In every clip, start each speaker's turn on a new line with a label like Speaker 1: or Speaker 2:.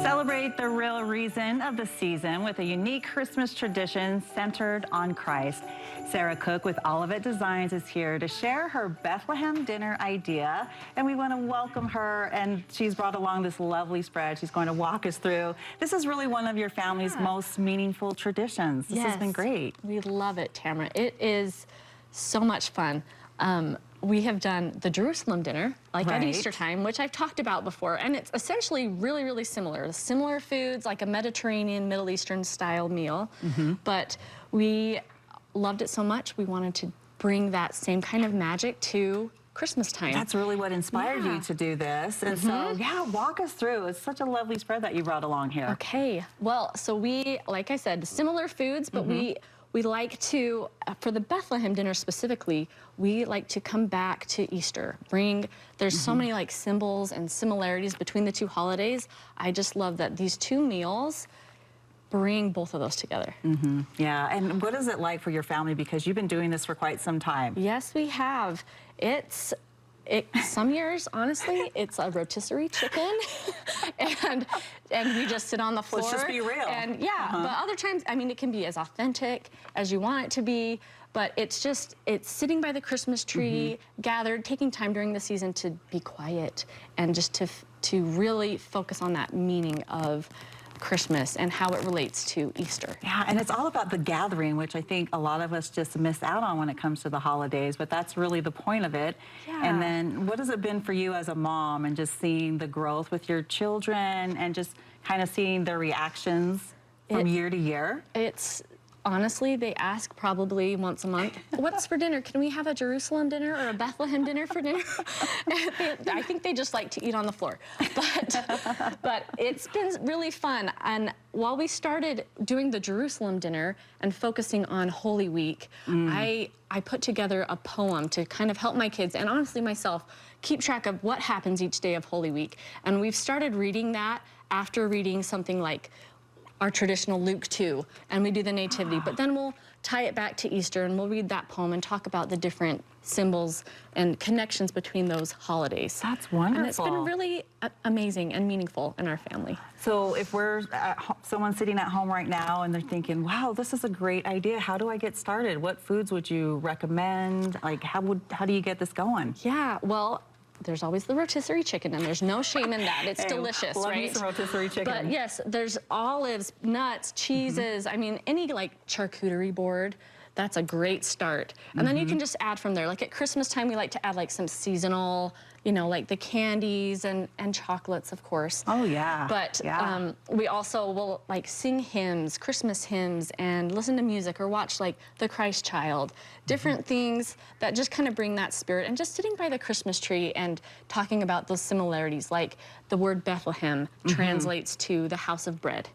Speaker 1: Celebrate the real reason of the season with a unique Christmas tradition centered on Christ. Sarah Cook with Olivet Designs is here to share her Bethlehem dinner idea, and we want to welcome her, and she's brought along this lovely spread she's going to walk us through. This is really one of your family's most meaningful traditions. This has been great.
Speaker 2: We love it, Tamara. It is so much fun. We have done the Jerusalem dinner, like at Easter time, which I've talked about before, and it's essentially really, really similar. Similar foods, like a Mediterranean, Middle Eastern style meal, but we loved it so much, we wanted to bring that same kind of magic to Christmas time.
Speaker 1: That's really what inspired you to do this. And so, walk us through. It's such a lovely spread that you brought along here.
Speaker 2: Okay, well, so we, like I said, similar foods, but we like to, for the Bethlehem dinner specifically, we like to come back to Easter. There's so many like symbols and similarities between the two holidays. I just love that these two meals bring both of those together.
Speaker 1: Yeah, and what is it like for your family? Because you've been doing this for quite some time.
Speaker 2: Yes, we have. Some years, honestly, it's a rotisserie chicken, and we just sit on the floor.
Speaker 1: Let's just be real.
Speaker 2: And but other times, I mean, it can be as authentic as you want it to be, but it's sitting by the Christmas tree, gathered, taking time during the season to be quiet and just to really focus on that meaning of Christmas and how it relates to Easter.
Speaker 1: Yeah, and it's all about the gathering, which I think a lot of us just miss out on when it comes to the holidays, but that's really the point of it. And then what has it been for you as a mom, and just seeing the growth with your children and just kind of seeing their reactions from year to year?
Speaker 2: Honestly, they ask probably once a month, what's for dinner? Can we have a Jerusalem dinner or a Bethlehem dinner for dinner? I think they just like to eat on the floor. But it's been really fun. And while we started doing the Jerusalem dinner and focusing on Holy Week, I put together a poem to kind of help my kids, and honestly myself, keep track of what happens each day of Holy Week. And we've started reading that after reading something like our traditional Luke 2, and we do the Nativity, but then we'll tie it back to Easter and we'll read that poem and talk about the different symbols and connections between those holidays.
Speaker 1: That's wonderful.
Speaker 2: And it's been really amazing and meaningful in our family.
Speaker 1: So if we're someone sitting at home right now and they're thinking, wow, this is a great idea, how do I get started? What foods would you recommend? Like, how do you get this going?
Speaker 2: Yeah, well, there's always the rotisserie chicken, and there's no shame in that. It's delicious,
Speaker 1: love
Speaker 2: right?
Speaker 1: Me some rotisserie chicken.
Speaker 2: But yes, there's olives, nuts, cheeses. I mean, any like charcuterie board, that's a great start. And then you can just add from there. Like at Christmas time, we like to add like some seasonal, you know, like the candies and chocolates, of course.
Speaker 1: Oh, yeah.
Speaker 2: But we also will like sing hymns, Christmas hymns, and listen to music or watch like The Christ Child, different things that just kind of bring that spirit. And just sitting by the Christmas tree and talking about those similarities, like the word Bethlehem translates to the house of bread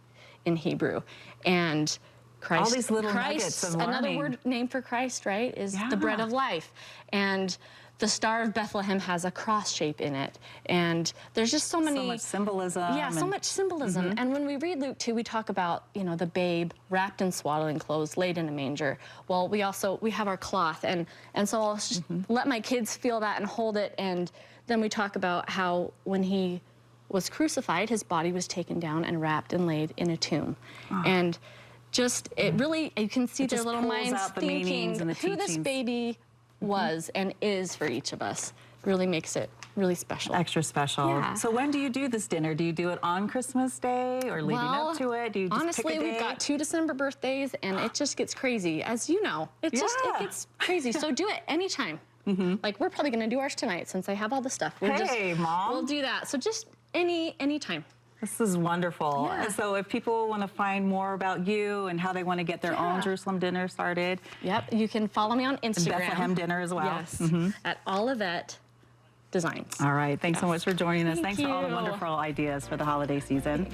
Speaker 2: in Hebrew. And Christ,
Speaker 1: all these little nuggets of learning.
Speaker 2: Another word name for Christ, right, is the bread of life. And the Star of Bethlehem has a cross shape in it. And there's just so much
Speaker 1: symbolism.
Speaker 2: Yeah, so much symbolism. And when we read Luke 2, we talk about, you know, the babe wrapped in swaddling clothes, laid in a manger. Well, we have our cloth. And so I'll just let my kids feel that and hold it. And then we talk about how when he was crucified, his body was taken down and wrapped and laid in a tomb. And just, it really, you can see their little minds thinking who this baby was and is for each of us. Really makes it really special.
Speaker 1: Extra special.
Speaker 2: Yeah.
Speaker 1: So when do you do this dinner? Do you do it on Christmas Day or leading up to it? Do you just
Speaker 2: honestly,
Speaker 1: pick a day?
Speaker 2: We've got 2 December birthdays, and it just gets crazy. As you know, it gets crazy. So do it anytime. Like, we're probably going to do ours tonight since I have all the stuff.
Speaker 1: Mom.
Speaker 2: We'll do that. So just any time.
Speaker 1: This is wonderful.
Speaker 2: Yeah.
Speaker 1: And so if people want to find more about you and how they want to get their own Jerusalem dinner started.
Speaker 2: Yep, you can follow me on Instagram.
Speaker 1: Bethlehem Dinner as well.
Speaker 2: Yes, at Olivet Designs.
Speaker 1: All right, thanks so much for joining us.
Speaker 2: Thank
Speaker 1: Thanks for all the
Speaker 2: you.
Speaker 1: wonderful ideas for the holiday season.